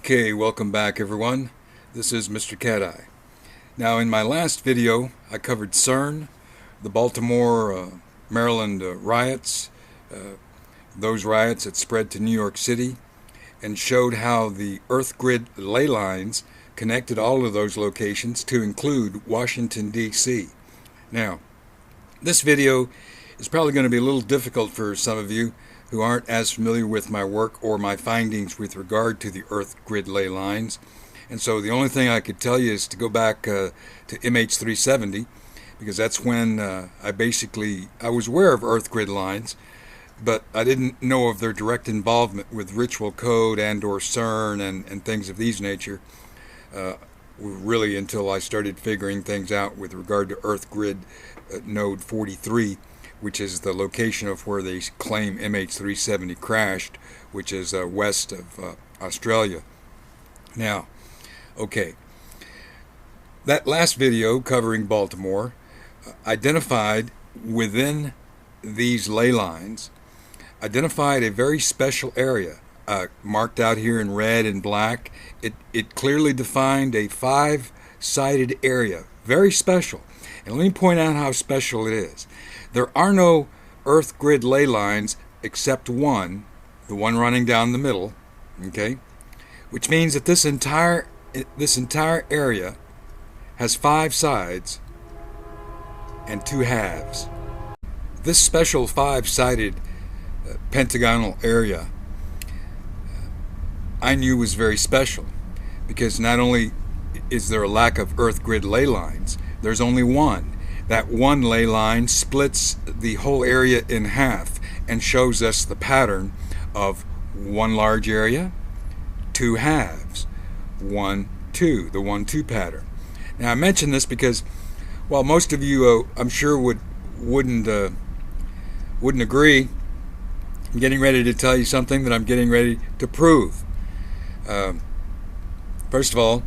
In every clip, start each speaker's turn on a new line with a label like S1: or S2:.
S1: Okay, welcome back everyone. This is MrCati. Now in my last video I covered CERN, the Baltimore, Maryland riots, those riots that spread to New York City, and showed how the Earth Grid Ley lines connected all of those locations to include Washington, D.C. Now, this video is probably going to be a little difficult for some of you who aren't as familiar with my work or my findings with regard to the Earth Grid Ley lines. And so the only thing I could tell you is to go back to MH370, because that's when I was aware of Earth Grid lines, but I didn't know of their direct involvement with ritual code and or CERN and things of these nature, really until I started figuring things out with regard to Earth Grid node 43, which is the location of where they claim MH370 crashed, which is west of Australia. Now, okay, that last video covering Baltimore identified within these ley lines, identified a very special area, marked out here in red and black. It clearly defined a 5-sided area, very special. And let me point out how special it is. There are no Earth Grid Ley lines except one, the one running down the middle, okay? Which means that this entire area has 5 sides and 2 halves. This special 5-sided pentagonal area I knew was very special, because not only is there a lack of Earth Grid Ley lines, there's only one. That one ley line splits the whole area in half and shows us the pattern of one large area, 2 halves, 1, 2, the 1-2 pattern. Now I mention this because while most of you I'm sure wouldn't agree, I'm getting ready to tell you something that I'm getting ready to prove. First of all,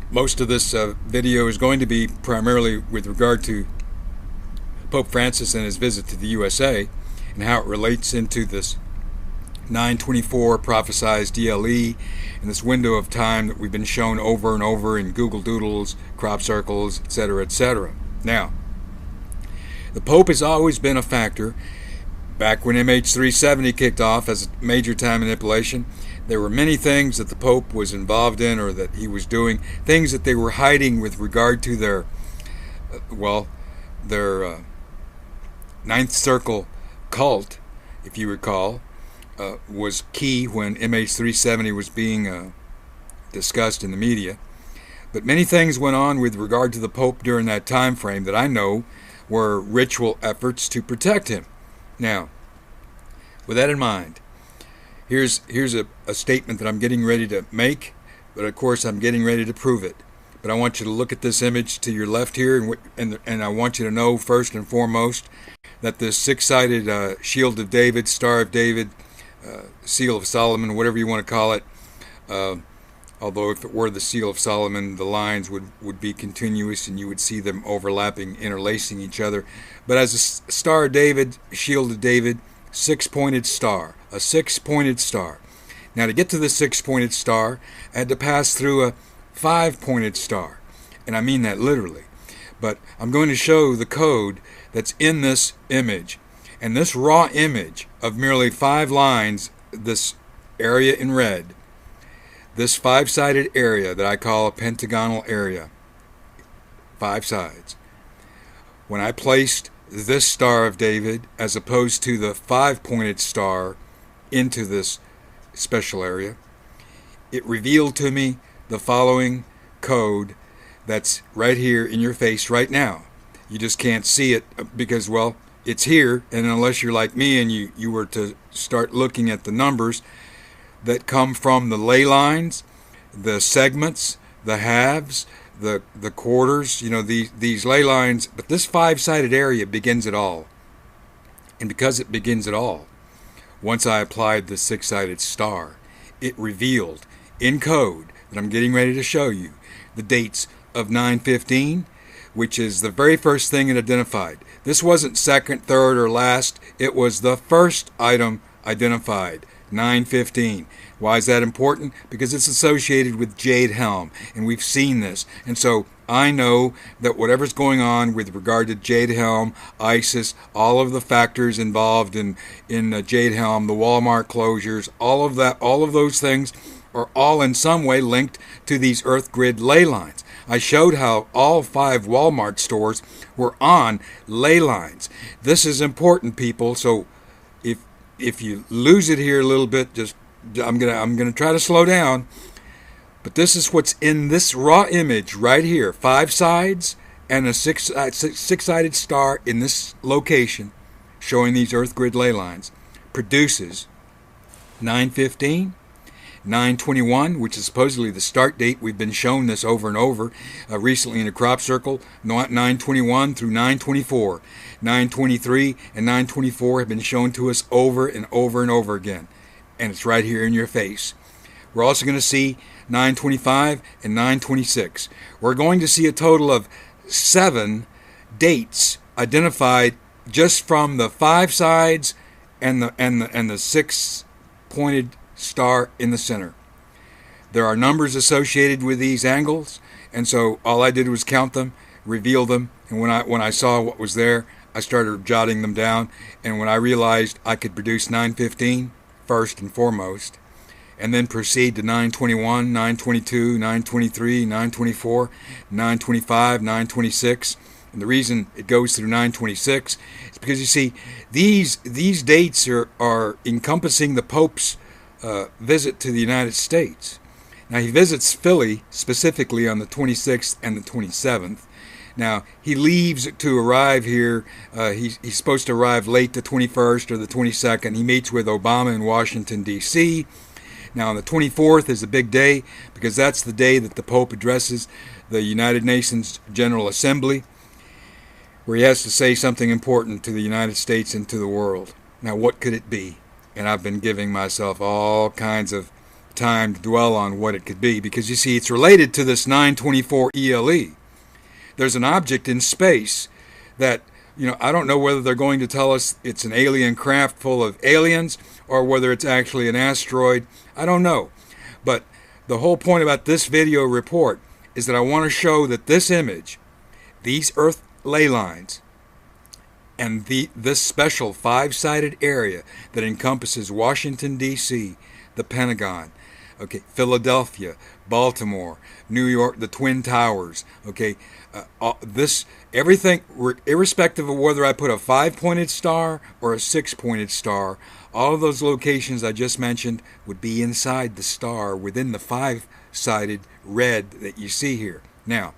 S1: most of this video is going to be primarily with regard to Pope Francis and his visit to the USA and how it relates into this 924 prophesized DLE and this window of time that we've been shown over and over in Google Doodles, crop circles, etc., etc. Now, the Pope has always been a factor. Back when MH370 kicked off as a major time manipulation, there were many things that the Pope was involved in or that he was doing, things that they were hiding with regard to their Ninth Circle cult, if you recall, was key when MH370 was being discussed in the media. But many things went on with regard to the Pope during that time frame that I know were ritual efforts to protect him. Now, with that in mind, here's a statement that I'm getting ready to make, but of course I'm getting ready to prove it. But I want you to look at this image to your left here, and I want you to know first and foremost that this 6-sided Shield of David, Star of David, Seal of Solomon, whatever you want to call it, although if it were the Seal of Solomon, the lines would be continuous and you would see them overlapping, interlacing each other. But as a Star of David, Shield of David, 6-pointed star, a 6-pointed star. Now to get to the 6-pointed star, I had to pass through a 5-pointed star, and I mean that literally. But I'm going to show the code that's in this image, and this raw image of merely 5 lines, this area in red, this 5-sided area that I call a pentagonal area, 5 sides. When I placed this Star of David as opposed to the 5-pointed star into this special area, it revealed to me the following code that's right here in your face right now. You just can't see it because, well, it's here, and unless you're like me and you were to start looking at the numbers that come from the ley lines, the segments, the halves, the quarters, these ley lines, but this 5-sided area begins it all. And because it begins it all, once I applied the 6-sided star, it revealed in code that I'm getting ready to show you the dates of 915, which is the very first thing it identified. This wasn't second, third, or last. It was the first item identified, 915. Why is that important? Because it's associated with Jade Helm, and we've seen this. And so I know that whatever's going on with regard to Jade Helm, ISIS, all of the factors involved in Jade Helm, the Walmart closures, all of that, all of those things are all in some way linked to these Earth Grid ley lines. I showed how all 5 Walmart stores were on ley lines. This is important, people. So if you lose it here a little bit, just I'm gonna try to slow down. But this is what's in this raw image right here: 5 sides and a six-sided star in this location, showing these Earth Grid ley lines, produces 915. 921, which is supposedly the start date. We've been shown this over and over recently in a crop circle. 921 through 924. 923 and 924 have been shown to us over and over and over again. And it's right here in your face. We're also going to see 925 and 926. We're going to see a total of 7 dates identified just from the 5 sides and the 6-pointed star in the center. There are numbers associated with these angles, and so all I did was count them, reveal them, and when I saw what was there, I started jotting them down. And when I realized I could produce 915 first and foremost, and then proceed to 921, 922, 923, 924, 925, 926. And the reason it goes through 926 is because, you see, these dates are encompassing the Pope's visit to the United States. Now, he visits Philly specifically on the 26th and the 27th. Now, he leaves to arrive here. He's supposed to arrive late the 21st or the 22nd. He meets with Obama in Washington, D.C. Now, on the 24th is a big day because that's the day that the Pope addresses the United Nations General Assembly, where he has to say something important to the United States and to the world. Now, what could it be? And I've been giving myself all kinds of time to dwell on what it could be, because you see, it's related to this 924 ELE. There's an object in space that, I don't know whether they're going to tell us it's an alien craft full of aliens or whether it's actually an asteroid. I don't know. But the whole point about this video report is that I want to show that this image, these Earth ley lines, and this special 5-sided area that encompasses Washington, D.C., the Pentagon, Philadelphia, Baltimore, New York, the Twin Towers, everything, irrespective of whether I put a 5-pointed star or a 6-pointed star, all of those locations I just mentioned would be inside the star within the 5-sided red that you see here. Now,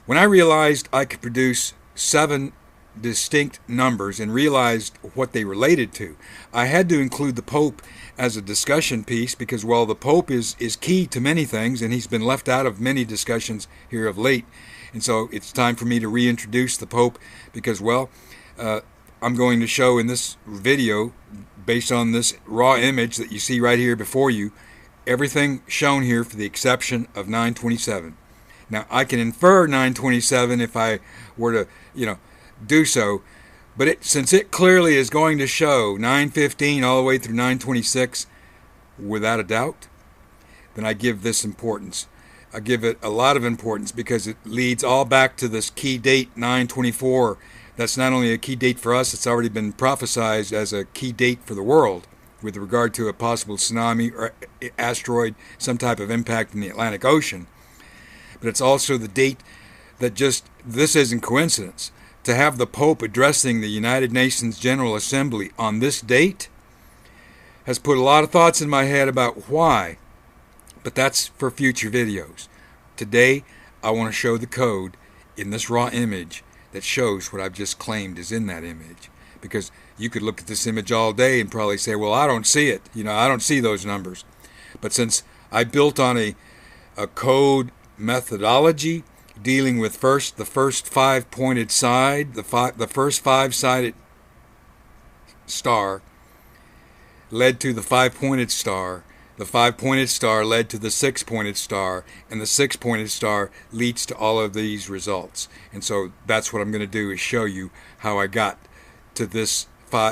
S1: when I realized I could produce 7 distinct numbers and realized what they related to, I had to include the Pope as a discussion piece because, well, the Pope is key to many things, and he's been left out of many discussions here of late. And so it's time for me to reintroduce the Pope because, well, I'm going to show in this video, based on this raw image that you see right here before you, everything shown here for the exception of 927. Now, I can infer 927 if I were to, do so, but since it clearly is going to show 915 all the way through 926 without a doubt, then I give this importance. I give it a lot of importance because it leads all back to this key date, 924. That's not only a key date for us, it's already been prophesied as a key date for the world with regard to a possible tsunami or asteroid, some type of impact in the Atlantic Ocean. But it's also the date that this isn't coincidence. To have the Pope addressing the United Nations General Assembly on this date has put a lot of thoughts in my head about why, but that's for future videos. Today, I want to show the code in this raw image that shows what I've just claimed is in that image. Because you could look at this image all day and probably say, well, I don't see it. I don't see those numbers. But since I built on a code methodology dealing with the first 5-pointed side, the first 5-sided star led to the 5-pointed star. The 5-pointed star led to the 6-pointed star, and the 6-pointed star leads to all of these results. And so that's what I'm going to do, is show you how I got to this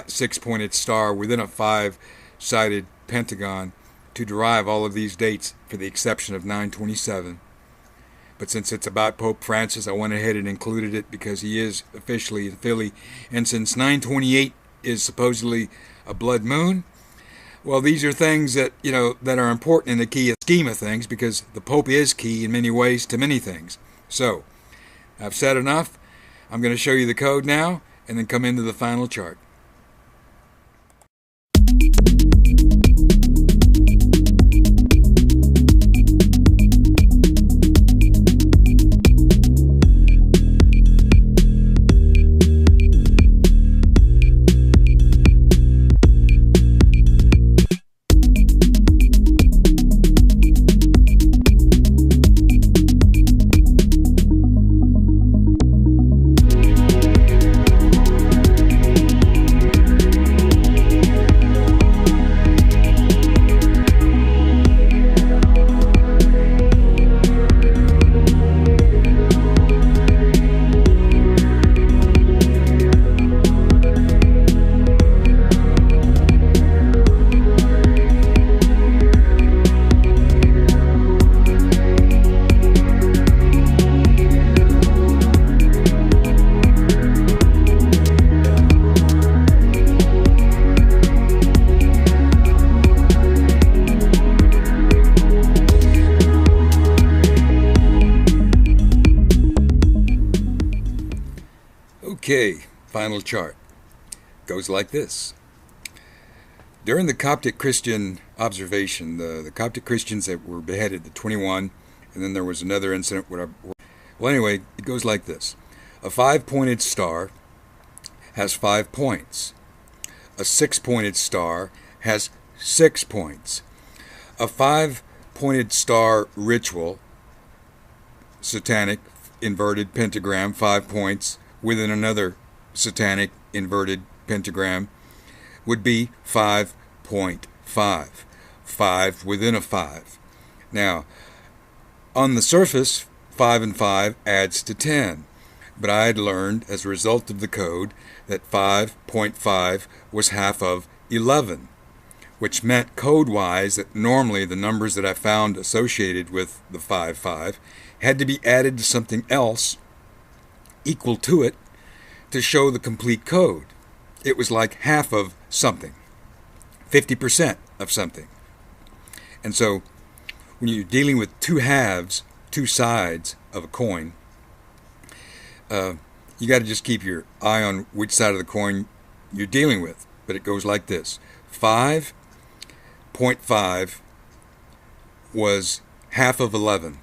S1: six-pointed star within a five-sided pentagon to derive all of these dates, for the exception of 927. But since it's about Pope Francis, I went ahead and included it because he is officially in Philly. And since 928 is supposedly a blood moon, well, these are things that, that are important in the key scheme of things, because the Pope is key in many ways to many things. So, I've said enough. I'm going to show you the code now and then come into the final chart. Okay, final chart. Goes like this. During the Coptic Christian observation, the Coptic Christians that were beheaded, the 21, and then there was another incident where well, anyway, it goes like this. A five-pointed star has 5 points. A six-pointed star has 6 points. A five-pointed star ritual, satanic inverted pentagram, 5 points, within another satanic inverted pentagram, would be 5.5. 5 within a 5. Now, on the surface, 5 and 5 adds to 10. But I had learned, as a result of the code, that 5.5 was half of 11, which meant code-wise that normally the numbers that I found associated with the 5.5 had to be added to something else equal to it to show the complete code. It was like half of something, 50% of something. And so when you're dealing with two halves, two sides of a coin, you got to just keep your eye on which side of the coin you're dealing with. But it goes like this. 5.5 was half of 11.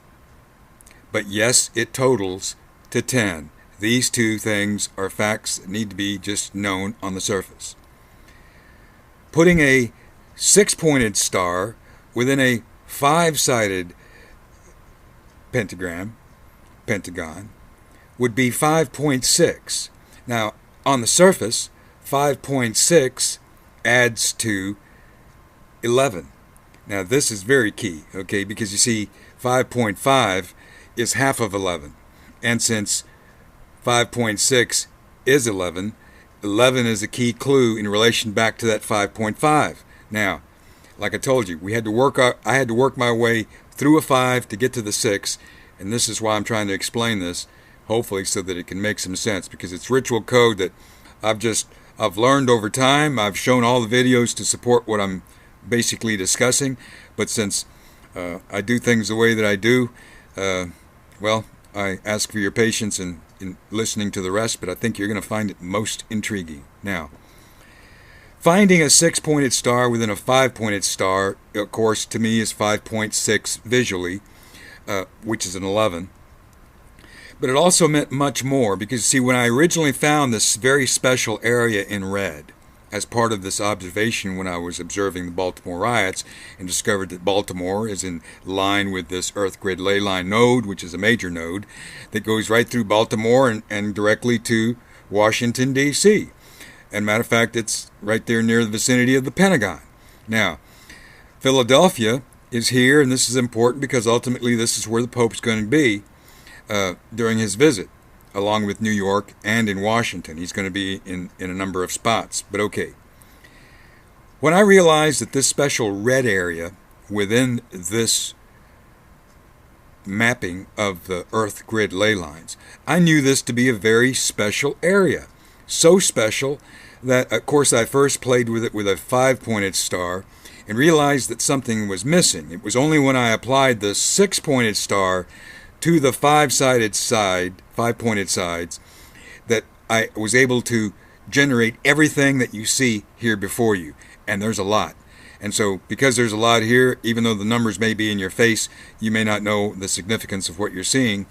S1: But yes, it totals to 10. These two things are facts that need to be just known on the surface. Putting a six-pointed star within a five-sided pentagon, would be 5.6. Now, on the surface, 5.6 adds to 11. Now, this is very key, okay, because you see, 5.5 is half of 11. And since 5.6 is 11, 11 is a key clue in relation back to that 5.5. Now, like I told you, I had to work my way through a 5 to get to the 6, and this is why I'm trying to explain this, hopefully so that it can make some sense, because it's ritual code that I've learned over time. I've shown all the videos to support what I'm basically discussing, but since I do things the way that I do, well, I ask for your patience in listening to the rest, but I think you're going to find it most intriguing. Now, finding a six-pointed star within a five-pointed star, of course, to me is 5.6 visually, which is an 11. But it also meant much more, because, see, when I originally found this very special area in red as part of this observation when I was observing the Baltimore riots, and discovered that Baltimore is in line with this Earth Grid Ley line node, which is a major node that goes right through Baltimore and directly to Washington, D.C. And matter of fact, it's right there near the vicinity of the Pentagon. Now, Philadelphia is here, and this is important because ultimately this is where the Pope's going to be during his visit along with New York and in Washington. He's going to be in a number of spots, but okay. When I realized that this special red area within this mapping of the Earth Grid Ley lines, I knew this to be a very special area. So special that, of course, I first played with it with a 5-pointed star and realized that something was missing. It was only when I applied the 6-pointed star to the 5-pointed sides that I was able to generate everything that you see here before you. And there's a lot. And so, because there's a lot here, even though the numbers may be in your face, you may not know the significance of what you're seeing.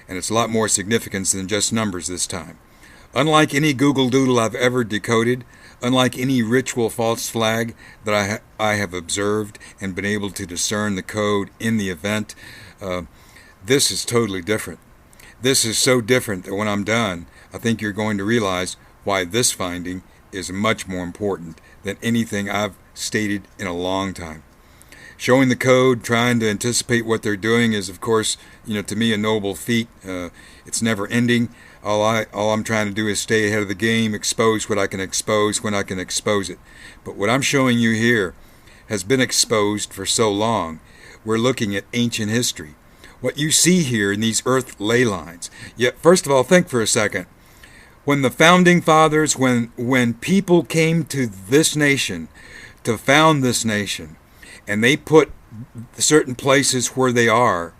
S1: And it's a lot more significance than just numbers this time. Unlike any Google Doodle I've ever decoded, unlike any ritual false flag that I have observed and been able to discern the code in the event, this is totally different. This is so different that when I'm done, I think you're going to realize why this finding is much more important than anything I've stated in a long time. Showing the code, trying to anticipate what they're doing is, of course, to me a noble feat. It's never ending. All I'm trying to do is stay ahead of the game, expose what I can expose when I can expose it. But what I'm showing you here has been exposed for so long. We're looking at ancient history. What you see here in these earth ley lines. Yet, first of all, think for a second. When the founding fathers, when people came to this nation, to found this nation, and they put certain places where they are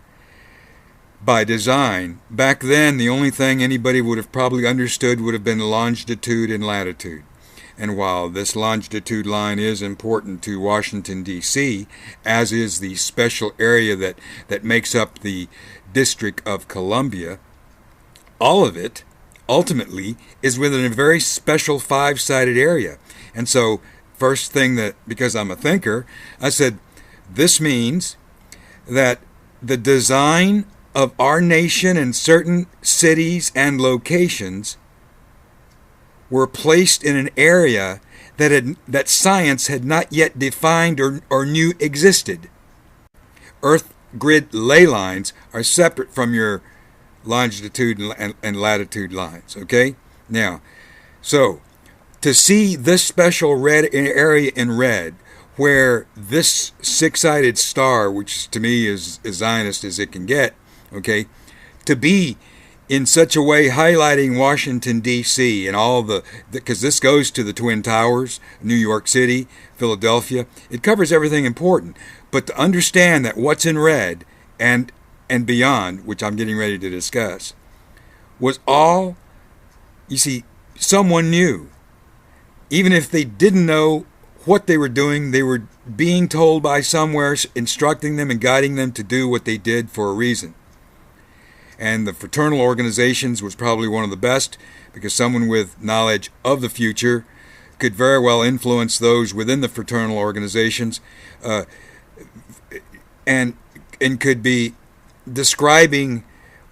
S1: by design, back then the only thing anybody would have probably understood would have been longitude and latitude. And while this longitude line is important to Washington, D.C., as is the special area that makes up the District of Columbia, all of it ultimately is within a very special 5-sided area. And so, first thing that, because I'm a thinker, I said, this means that the design of our nation and certain cities and locations were placed in an area that science had not yet defined or knew existed. Earth Grid Ley lines are separate from your longitude and latitude lines, okay? Now, so, to see this special red area in red, where this 6-sided star, which to me is as Zionist as it can get, okay, to be in such a way highlighting Washington, D.C. and all because this goes to the Twin Towers, New York City, Philadelphia. It covers everything important. But to understand that what's in red and beyond, which I'm getting ready to discuss, was all, you see, someone knew. Even if they didn't know what they were doing, they were being told by somewhere, instructing them and guiding them to do what they did for a reason. And the fraternal organizations was probably one of the best, because someone with knowledge of the future could very well influence those within the fraternal organizations, and could be describing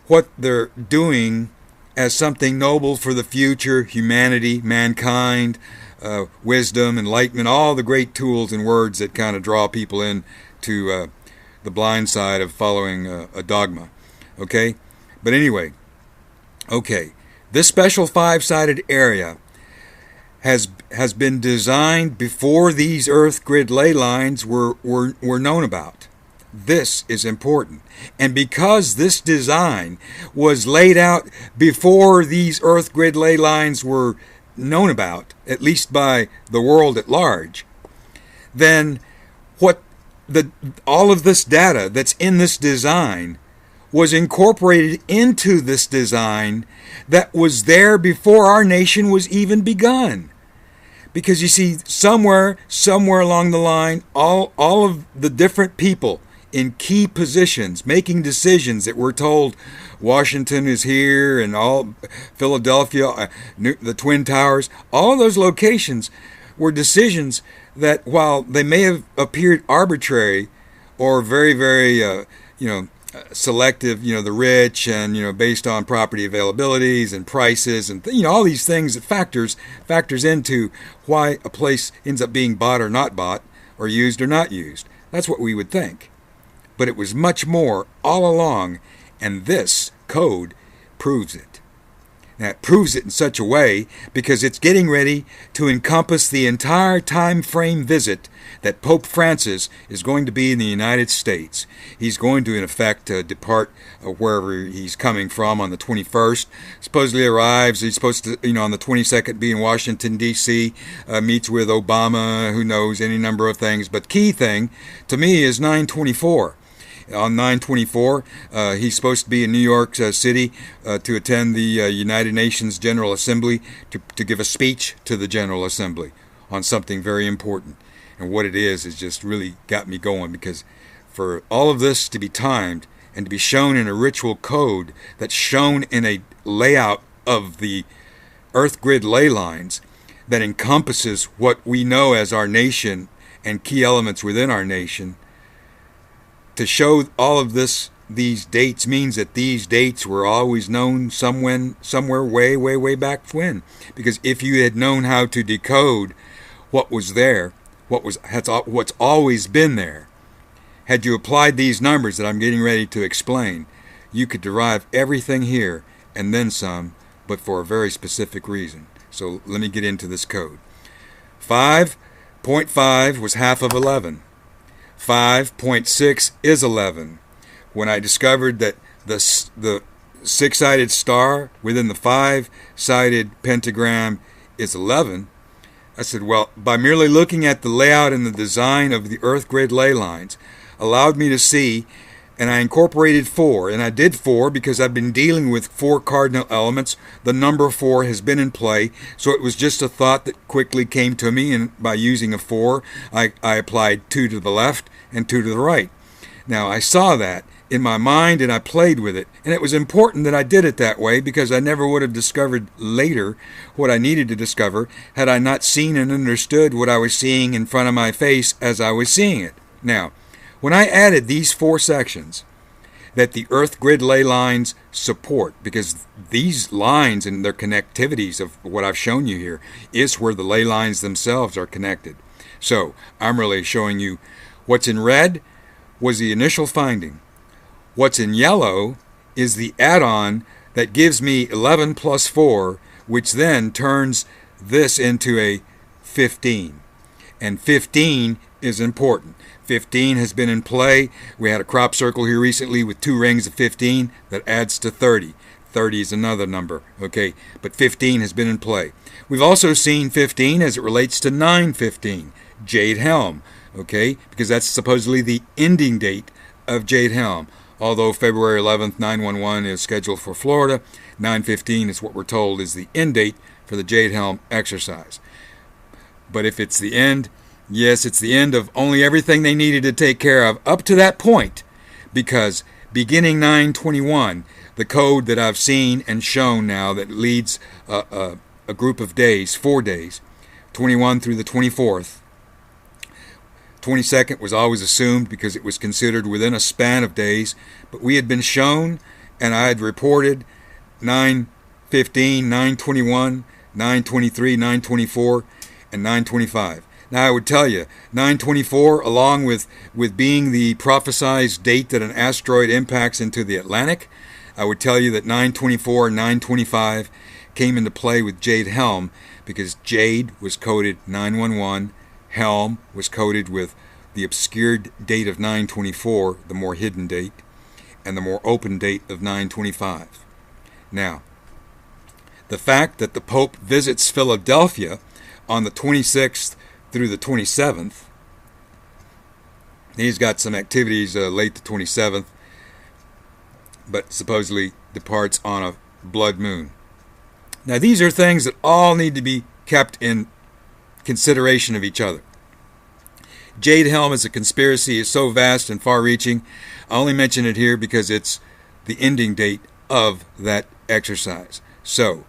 S1: what they're doing as something noble for the future, humanity, mankind, wisdom, enlightenment, all the great tools and words that kind of draw people in to the blind side of following a dogma. Okay? But anyway, okay, this special 5-sided area has been designed before these Earth Grid Ley lines were known about. This is important. And because this design was laid out before these Earth Grid Ley lines were known about, at least by the world at large, then all of this data that's in this design was incorporated into this design that was there before our nation was even begun. Because you see, somewhere along the line, all of the different people in key positions, making decisions that we're told Washington is here and all Philadelphia, the Twin Towers, all of those locations were decisions that, while they may have appeared arbitrary or very, very, selective, the rich, and based on property availabilities and prices and all these things that factors into why a place ends up being bought or not bought, or used or not used. That's what we would think. But it was much more all along, and this code proves it. Now, it proves it in such a way because it's getting ready to encompass the entire time frame visit that Pope Francis is going to be in the United States. He's going to, in effect, depart wherever he's coming from on the 21st. Supposedly arrives, he's supposed to, on the 22nd be in Washington, D.C., meets with Obama, who knows, any number of things. But key thing, to me, is 9/24. On 9/24, he's supposed to be in New York City to attend the United Nations General Assembly to give a speech to the General Assembly on something very important. And what it is just really got me going, because for all of this to be timed and to be shown in a ritual code that's shown in a layout of the Earth Grid Ley lines that encompasses what we know as our nation and key elements within our nation, to show all of these dates means that these dates were always known somewhere way back when. Because if you had known how to decode what was there, what's always been there, had you applied these numbers that I'm getting ready to explain, you could derive everything here and then some, but for a very specific reason. So let me get into this code. 5.5 was half of 11. 5.6 is 11. When I discovered that the six-sided star within the five-sided pentagram is 11, I said, well, by merely looking at the layout and the design of the Earth Grid Ley lines, allowed me to see, and I incorporated 4, and I did 4 because I've been dealing with 4 cardinal elements. The number 4 has been in play, so it was just a thought that quickly came to me, and by using a 4, I applied 2 to the left and 2 to the right. Now, I saw that in my mind, and I played with it, and it was important that I did it that way, because I never would have discovered later what I needed to discover had I not seen and understood what I was seeing in front of my face as I was seeing it. Now, when I added these 4 sections that the Earth Grid Ley lines support, because these lines and their connectivities of what I've shown you here is where the ley lines themselves are connected. So I'm really showing you what's in red was the initial finding. What's in yellow is the add-on that gives me 11 plus 4, which then turns this into a 15. And 15 is important. 15 has been in play. We had a crop circle here recently with 2 rings of 15 that adds to 30. 30 is another number, okay? But 15 has been in play. We've also seen 15 as it relates to 9/15, Jade Helm, okay? Because that's supposedly the ending date of Jade Helm. Although February 11th, 911 is scheduled for Florida, 9/15 is what we're told is the end date for the Jade Helm exercise. But if it's the end, yes, it's the end of only everything they needed to take care of up to that point, because beginning 9/21, the code that I've seen and shown now that leads a group of days, 4 days, 21 through the 24th. 22nd was always assumed because it was considered within a span of days, but we had been shown, and I had reported 9/15, 9/21, 9/23, 9/24, and 9/25. Now I would tell you, 9/24, along with being the prophesized date that an asteroid impacts into the Atlantic, I would tell you that 9/24 and 9/25 came into play with Jade Helm, because Jade was coded 911, Helm was coded with the obscured date of 9/24, the more hidden date, and the more open date of 9/25. Now, the fact that the Pope visits Philadelphia on the 26th through the 27th, he's got some activities late the 27th, but supposedly departs on a blood moon. Now, these are things that all need to be kept in consideration of each other. Jade Helm as a conspiracy is so vast and far-reaching. I only mention it here because it's the ending date of that exercise. So,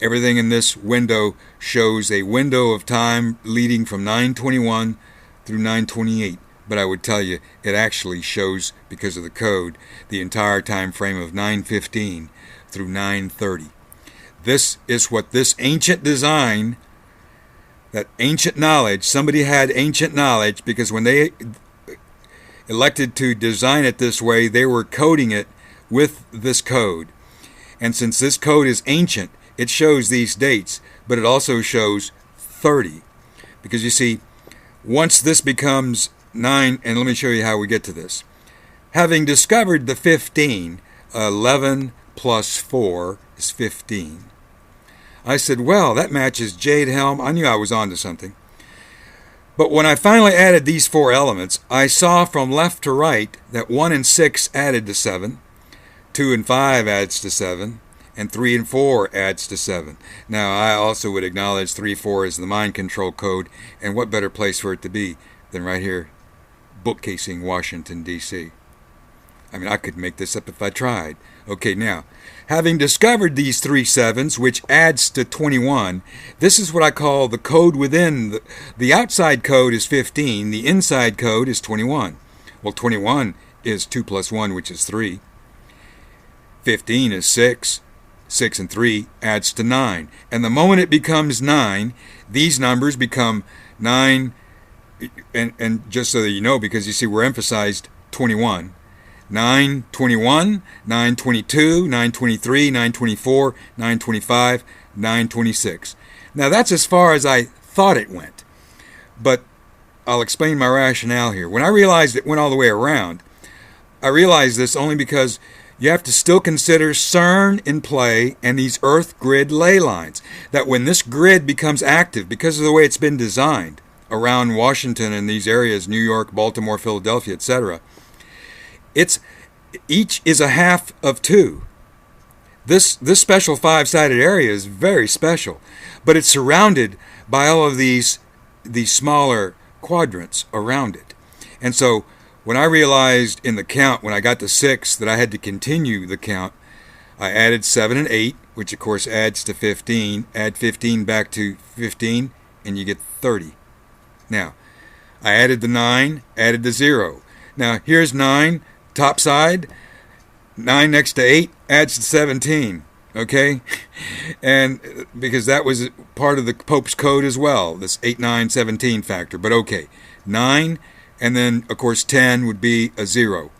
S1: everything in this window shows a window of time leading from 9/21 through 9/28. But I would tell you, it actually shows, because of the code, the entire time frame of 9/15 through 9/30. This is what this ancient design, that ancient knowledge, somebody had ancient knowledge, because when they elected to design it this way, they were coding it with this code. And since this code is ancient, it shows these dates, but it also shows 30. Because you see, once this becomes 9, and let me show you how we get to this. Having discovered the 15, 11 plus 4 is 15. I said, well, that matches Jade Helm. I knew I was onto something. But when I finally added these 4 elements, I saw from left to right that 1 and 6 added to 7, 2 and 5 adds to 7, and 3 and 4 adds to 7. Now, I also would acknowledge 3-4 is the mind control code, and what better place for it to be than right here, bookcasing Washington, D.C. I mean, I could make this up if I tried. Okay, now, having discovered these 3 7s, which adds to 21, this is what I call the code within. The outside code is 15, the inside code is 21. Well, 21 is 2 plus 1, which is 3. 15 is 6. 6 and 3 adds to 9. And the moment it becomes 9, these numbers become 9, and just so that you know, because you see we're emphasized 21. 921, 922, 923, 924, 925, 926. Now that's as far as I thought it went. But I'll explain my rationale here. When I realized it went all the way around, I realized this only because you have to still consider CERN in play and these Earth Grid Ley lines. That when this grid becomes active, because of the way it's been designed around Washington and these areas, New York, Baltimore, Philadelphia, etc., each is a half of 2. This special 5-sided area is very special, but it's surrounded by all of these smaller quadrants around it. And so when I realized in the count, when I got to 6, that I had to continue the count, I added 7 and 8, which of course adds to 15. Add 15 back to 15, and you get 30. Now, I added the 9, added the 0. Now, here's 9, top side. 9 next to 8 adds to 17. Okay? And because that was part of the Pope's code as well, this 8, 9, 17 factor. But okay, 9, and then, of course, 10 would be a 0.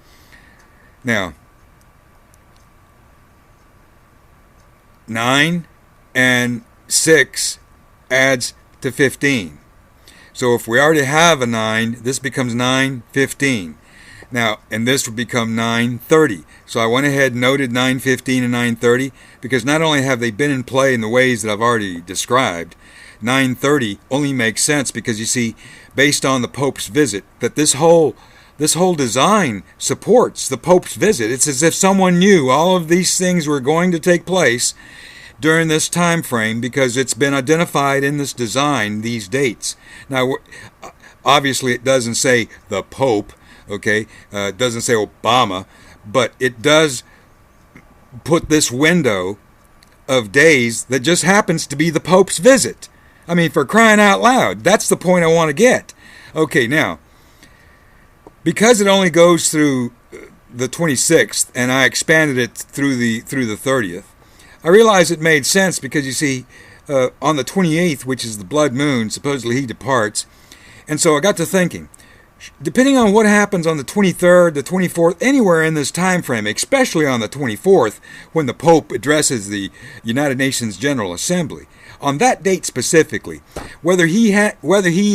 S1: Now, 9 and 6 adds to 15. So if we already have a 9, this becomes 9, 15. Now, and this would become 930. So I went ahead and noted 915 and 930 because not only have they been in play in the ways that I've already described, 930 only makes sense because you see, based on the Pope's visit, that this whole design supports the Pope's visit. It's as if someone knew all of these things were going to take place during this time frame because it's been identified in this design, these dates. Now, obviously it doesn't say the Pope, okay? It doesn't say Obama, but it does put this window of days that just happens to be the Pope's visit. I mean, for crying out loud, that's the point I want to get. Okay, now, because it only goes through the 26th, and I expanded it through the 30th, I realized it made sense because, you see, on the 28th, which is the blood moon, supposedly he departs, and so I got to thinking, depending on what happens on the 23rd, the 24th, anywhere in this time frame, especially on the 24th, when the Pope addresses the United Nations General Assembly, on that date specifically, whether he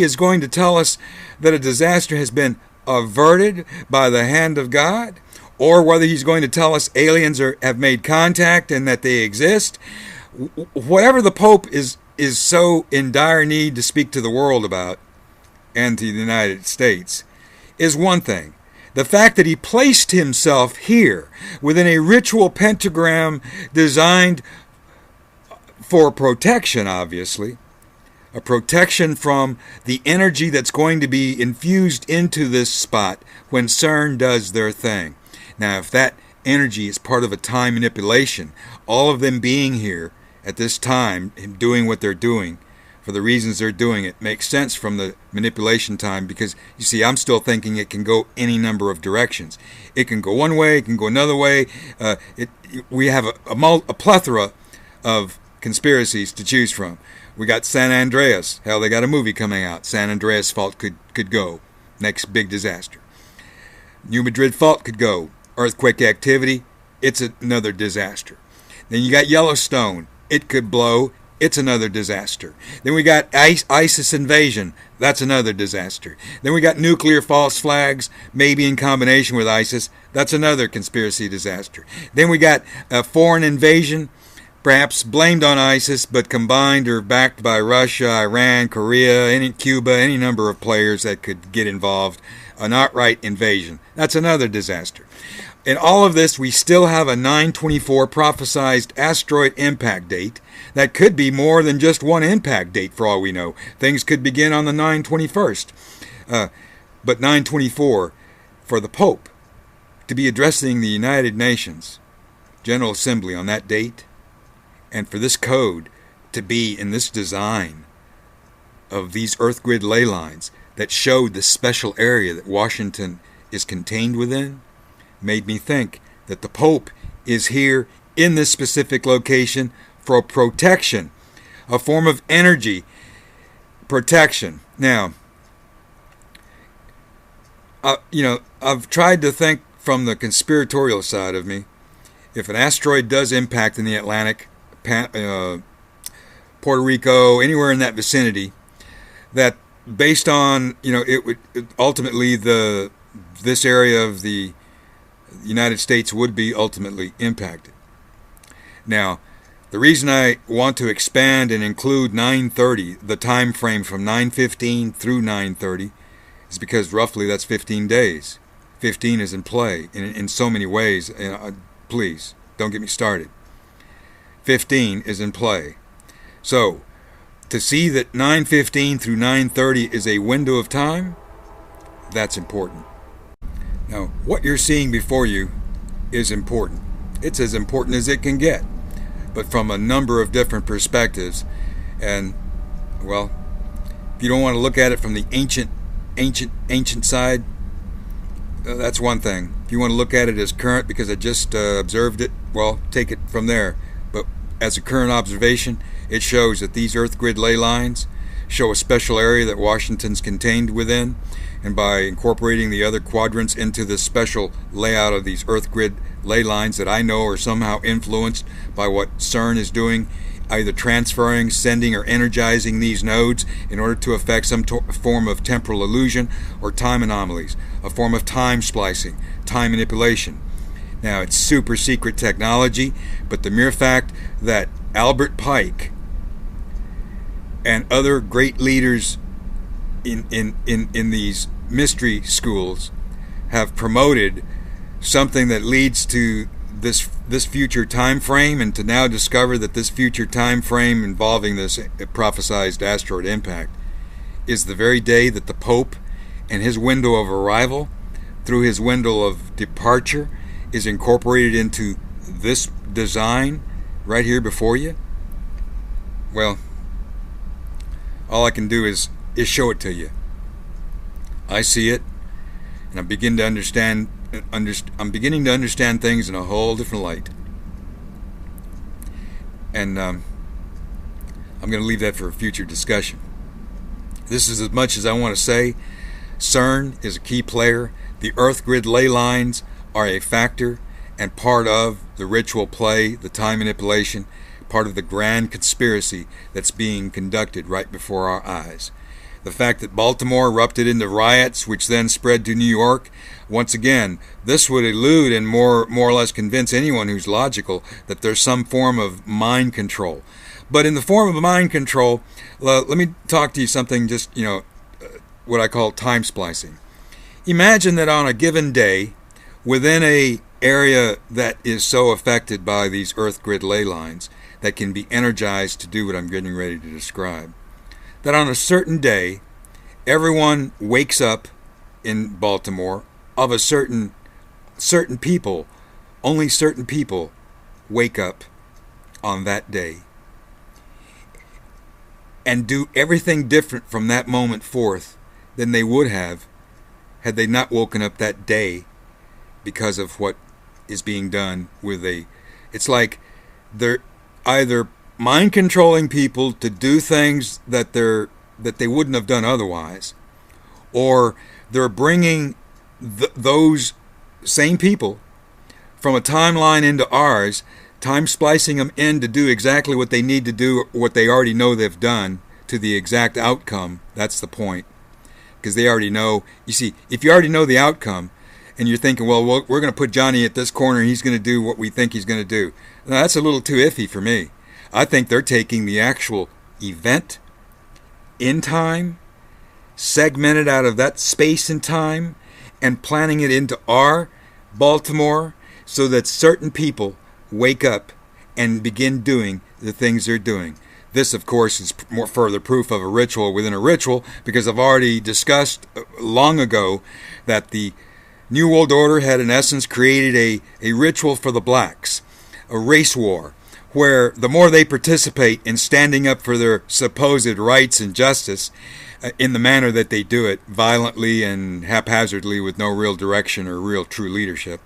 S1: is going to tell us that a disaster has been averted by the hand of God, or whether he's going to tell us aliens have made contact and that they exist, whatever the Pope is so in dire need to speak to the world about, and to the United States, is one thing. The fact that he placed himself here within a ritual pentagram designed for protection, obviously, a protection from the energy that's going to be infused into this spot when CERN does their thing. Now, if that energy is part of a time manipulation, all of them being here at this time and doing what they're doing, for the reasons they're doing it, makes sense from the manipulation time because, you see, I'm still thinking it can go any number of directions. It can go one way, it can go another way. We have a plethora of conspiracies to choose from. We got San Andreas. Hell, they got a movie coming out. San Andreas fault could go. Next big disaster. New Madrid fault could go. Earthquake activity, it's another disaster. Then you got Yellowstone. it could blow. It's another disaster. Then we got ISIS invasion. That's another disaster. Then we got nuclear false flags, maybe in combination with ISIS. That's another conspiracy disaster. Then we got a foreign invasion, perhaps blamed on ISIS, but combined or backed by Russia, Iran, Korea, Cuba, any number of players that could get involved. An outright invasion. That's another disaster. In all of this, we still have a 9/24 prophesized asteroid impact date. That could be more than just one impact date for all we know. Things could begin on the 9/21st. But 9/24 for the Pope to be addressing the United Nations General Assembly on that date, and for this code to be in this design of these Earth Grid Ley lines that showed the special area that Washington is contained within, made me think that the Pope is here in this specific location for protection, a form of energy protection. Now, I've tried to think from the conspiratorial side of me. If an asteroid does impact in the Atlantic, Puerto Rico, anywhere in that vicinity, that based on, it would ultimately this area of the United States would be ultimately impacted. Now, the reason I want to expand and include 9:30, the time frame from 9:15 through 9:30, is because roughly that's 15 days. 15 is in play in so many ways. Please, don't get me started. 15 is in play. So, to see that 9:15 through 9:30 is a window of time, that's important. Now, what you're seeing before you is important. It's as important as it can get, but from a number of different perspectives. And, well, if you don't want to look at it from the ancient side, that's one thing. If you want to look at it as current because I just observed it, well, take it from there. But as a current observation, it shows that these Earth Grid Ley lines show a special area that Washington's contained within, and by incorporating the other quadrants into this special layout of these Earth Grid Ley lines that I know are somehow influenced by what CERN is doing, either transferring, sending, or energizing these nodes in order to affect some form of temporal illusion or time anomalies, a form of time splicing, time manipulation. Now, it's super secret technology, but the mere fact that Albert Pike and other great leaders in these mystery schools have promoted something that leads to this future time frame, and to now discover that this future time frame involving this prophesized asteroid impact is the very day that the Pope and his window of arrival through his window of departure is incorporated into this design right here before you. Well, all I can do is show it to you. I see it, and I'm beginning to understand things in a whole different light. And I'm going to leave that for a future discussion. This is as much as I want to say. CERN is a key player. The Earth Grid Ley lines are a factor and part of the ritual play, the time manipulation, part of the grand conspiracy that's being conducted right before our eyes. The fact that Baltimore erupted into riots, which then spread to New York, once again, this would elude and more or less convince anyone who's logical that there's some form of mind control. But in the form of mind control, let me talk to you something just, what I call time splicing. Imagine that on a given day, within a area that is so affected by these Earth Grid Ley lines that can be energized to do what I'm getting ready to describe, that on a certain day, everyone wakes up in Baltimore of a certain people, only certain people wake up on that day and do everything different from that moment forth than they would have had they not woken up that day because of what is being done with it's like they're either mind controlling people to do things that they wouldn't have done otherwise, or they're bringing those same people from a timeline into ours time splicing them in to do exactly what they need to do, what they already know they've done, to the exact outcome. That's the point. Because they already know. You see, if you already know the outcome, and you're thinking, well, we're going to put Johnny at this corner, and he's going to do what we think he's going to do. Now, that's a little too iffy for me. I think they're taking the actual event in time, segmented out of that space and time, and planning it into our Baltimore so that certain people wake up and begin doing the things they're doing. This, of course, is more further proof of a ritual within a ritual, because I've already discussed long ago that the New World Order had, in essence, created a ritual for the blacks, a race war, where the more they participate in standing up for their supposed rights and justice in the manner that they do it, violently and haphazardly with no real direction or real true leadership,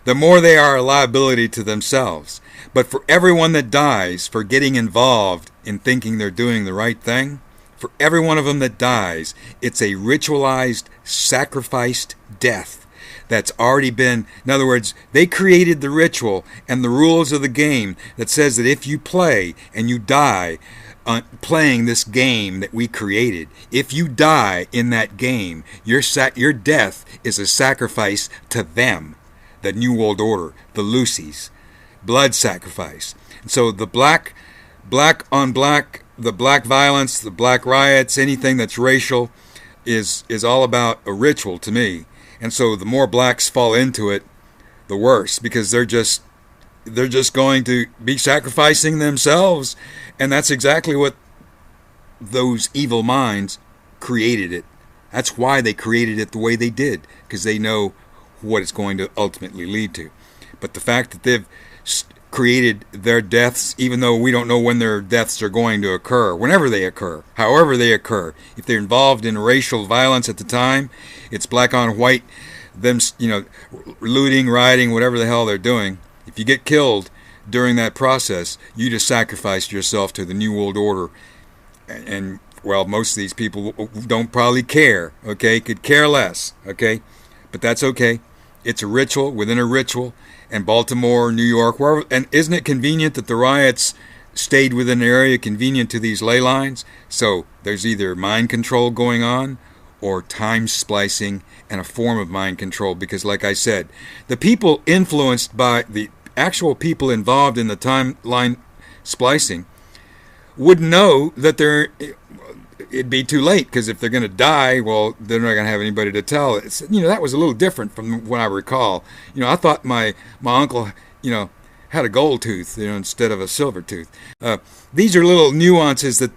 S1: the more they are a liability to themselves. But for everyone that dies for getting involved in thinking they're doing the right thing, for every one of them that dies, it's a ritualized, sacrificed death that's already been, in other words, they created the ritual and the rules of the game that says that if you play and you die playing this game that we created, if you die in that game, your death is a sacrifice to them, the New World Order, the Lucy's, blood sacrifice. And so the black on black, the black violence, the black riots, anything that's racial is all about a ritual to me. And so the more blacks fall into it, the worse, because they're just going to be sacrificing themselves, and that's exactly what those evil minds created it. That's why they created it the way they did, because they know what it's going to ultimately lead to. But the fact that they've created their deaths, even though we don't know when their deaths are going to occur, whenever they occur, however they occur, if they're involved in racial violence at the time, it's black on white, them, looting, rioting, whatever the hell they're doing. If you get killed during that process, you just sacrificed yourself to the New World Order. And well, most of these people don't probably care, okay? Could care less, okay? But that's okay. It's a ritual within a ritual. And Baltimore, New York, wherever. And isn't it convenient that the riots stayed within an area convenient to these ley lines? So there's either mind control going on or time splicing and a form of mind control. Because like I said, the people influenced by the actual people involved in the timeline splicing would know that it'd be too late, because if they're going to die, well, they're not going to have anybody to tell. That was a little different from what I recall. I thought my uncle, had a gold tooth, instead of a silver tooth. These are little nuances that,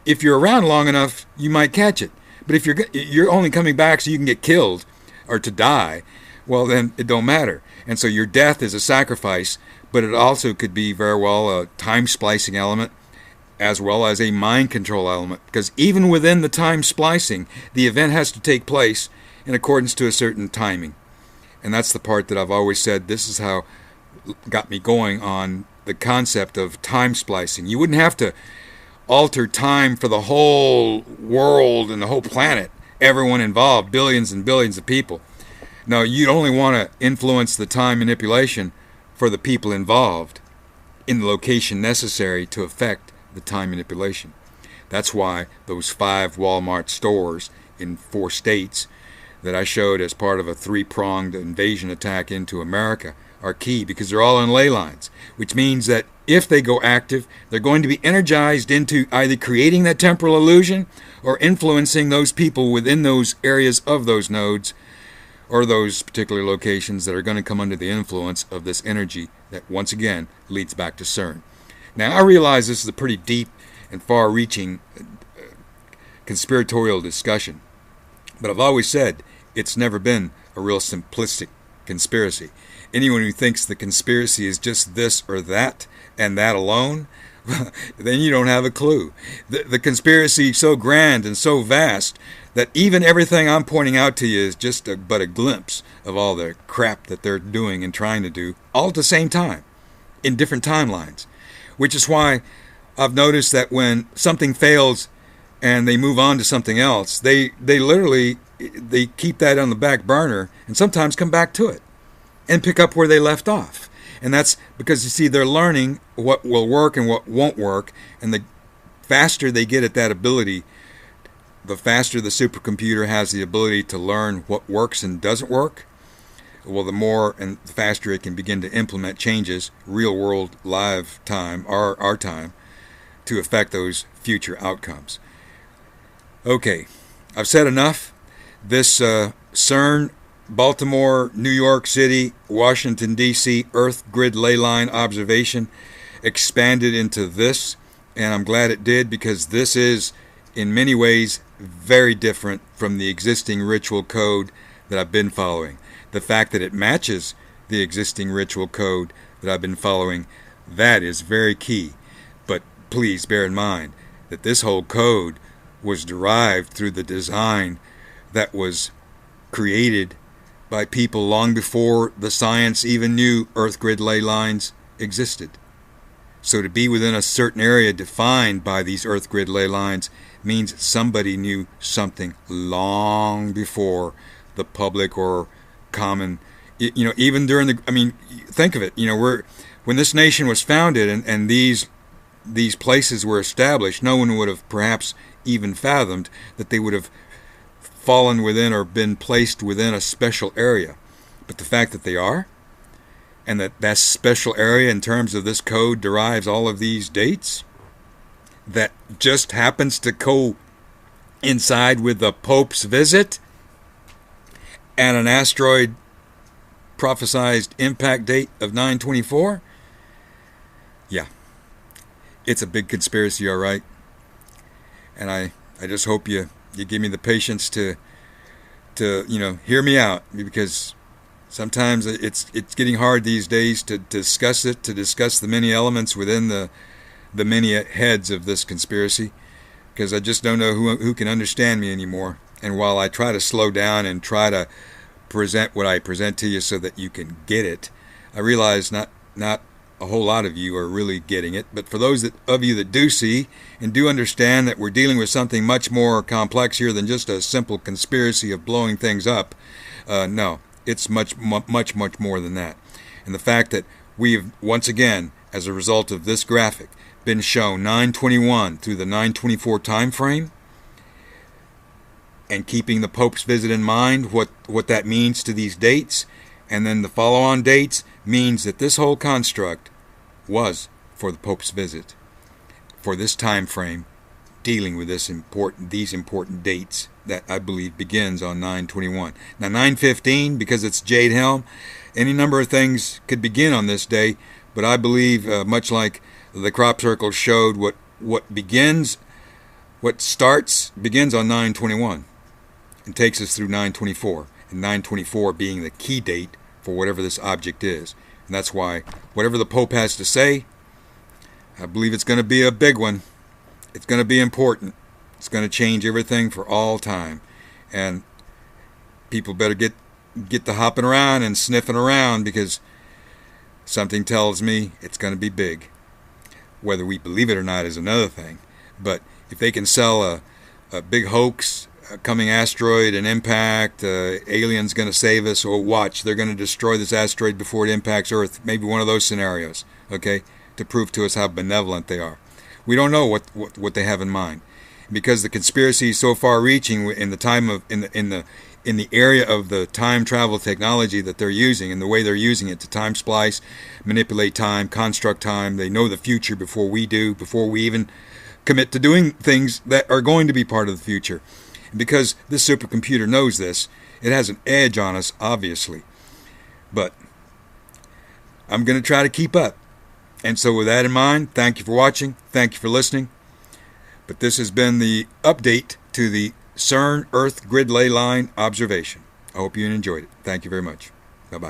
S1: if you're around long enough, you might catch it. But if you're only coming back so you can get killed or to die, well, then it don't matter. And so your death is a sacrifice, but it also could be very well a time splicing element, as well as a mind control element, because even within the time splicing, the event has to take place in accordance to a certain timing. And that's the part that I've always said, this is how got me going on the concept of time splicing. You wouldn't have to alter time for the whole world and the whole planet, everyone involved, billions and billions of people. No, you'd only want to influence the time manipulation for the people involved in the location necessary to affect the time manipulation. That's why those 5 Walmart stores in 4 states that I showed as part of a 3-pronged invasion attack into America are key, because they're all on ley lines, which means that if they go active, they're going to be energized into either creating that temporal illusion or influencing those people within those areas of those nodes or those particular locations that are going to come under the influence of this energy that once again leads back to CERN. Now, I realize this is a pretty deep and far-reaching conspiratorial discussion, but I've always said it's never been a real simplistic conspiracy. Anyone who thinks the conspiracy is just this or that and that alone, then you don't have a clue. The conspiracy is so grand and so vast that even everything I'm pointing out to you is just but a glimpse of all the crap that they're doing and trying to do, all at the same time, in different timelines. Which is why I've noticed that when something fails and they move on to something else, they literally keep that on the back burner and sometimes come back to it and pick up where they left off. And that's because, you see, they're learning what will work and what won't work, and the faster they get at that ability, the faster the supercomputer has the ability to learn what works and doesn't work. Well, the more and the faster it can begin to implement changes, real world, live time, our time, to affect those future outcomes. Okay, I've said enough. This CERN, Baltimore, New York City, Washington, D.C. Earth Grid Ley line observation expanded into this, and I'm glad it did, because this is, in many ways, very different from the existing ritual code that I've been following. The fact that it matches the existing ritual code that I've been following, that is very key. But please bear in mind that this whole code was derived through the design that was created by people long before the science even knew Earth Grid Ley lines existed. So to be within a certain area defined by these Earth Grid Ley lines means somebody knew something long before the public or common, even during the, think of it, when this nation was founded and these places were established, no one would have perhaps even fathomed that they would have fallen within or been placed within a special area. But the fact that they are, and that special area in terms of this code derives all of these dates, that just happens to coincide with the Pope's visit and an asteroid prophesized impact date of 9/24. Yeah, it's a big conspiracy, all right. And I just hope you give me the patience to hear me out, because sometimes it's getting hard these days to discuss it, to discuss the many elements within the many heads of this conspiracy, because I just don't know who can understand me anymore. And while I try to slow down and try to present what I present to you so that you can get it, I realize not a whole lot of you are really getting it. But for those of you that do see and do understand that we're dealing with something much more complex here than just a simple conspiracy of blowing things up, no, it's much more than that. And the fact that we've, once again, as a result of this graphic, been shown 9/21 through the 9/24 time frame, and keeping the Pope's visit in mind, what that means to these dates, and then the follow-on dates, means that this whole construct was for the Pope's visit, for this time frame, dealing with these important dates that I believe begins on 9/21. Now 9/15, because it's Jade Helm, any number of things could begin on this day, but I believe, much like the crop circle showed, what begins on 9/21 and takes us through 9/24, and 9/24 being the key date for whatever this object is. And that's why whatever the Pope has to say, I believe it's going to be a big one. It's going to be important. It's going to change everything for all time. And people better get to hopping around and sniffing around, because something tells me it's going to be big. Whether we believe it or not is another thing. But if they can sell a big hoax, a coming asteroid, an impact, aliens going to save us, or watch, they're going to destroy this asteroid before it impacts Earth, maybe one of those scenarios, okay, to prove to us how benevolent they are. We don't know what they have in mind, because the conspiracy is so far-reaching in the area of the time travel technology that they're using, and the way they're using it to time splice, manipulate time, construct time. They know the future before we do, before we even commit to doing things that are going to be part of the future. And because this supercomputer knows this, it has an edge on us, obviously. But I'm going to try to keep up. And so with that in mind, thank you for watching. Thank you for listening. But this has been the update to the CERN Earth Grid Ley line observation. I hope you enjoyed it. Thank you very much. Bye-bye.